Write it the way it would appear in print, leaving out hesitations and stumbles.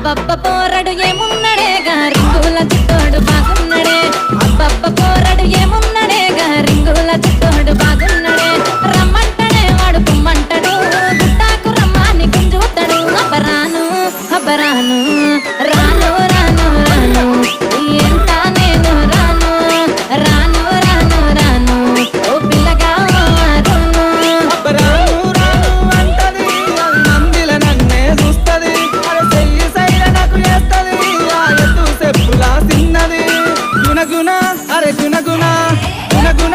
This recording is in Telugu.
అబ్బబ్బ పోరడు ఏమున్నడే రింగుల చిత్తోడు బాగున్నడే అబ్బబ్బ పోరడు ఏమున్నడే రింగుల చిత్తోడు బాగున్నడే రమ్మంటడే వాడు కుమ్మంటడు గుట్టాకు రమ్మాని గుంజుతాడు అబ్బరాను అబ్బరాను రాను రాను రాను ఎంత నేను రాను రాను రాను రాను ఓ పిల్లగా రాను అబ్బరాను రాను అంటది అది నందిల నన్నే చూస్తది అరే చెయ్యి సైల నాకు చేస్తది ఆ ఎత్తు చెప్పులా సిన్నది గుణగుణ అరే గుణగుణ గుణగుణ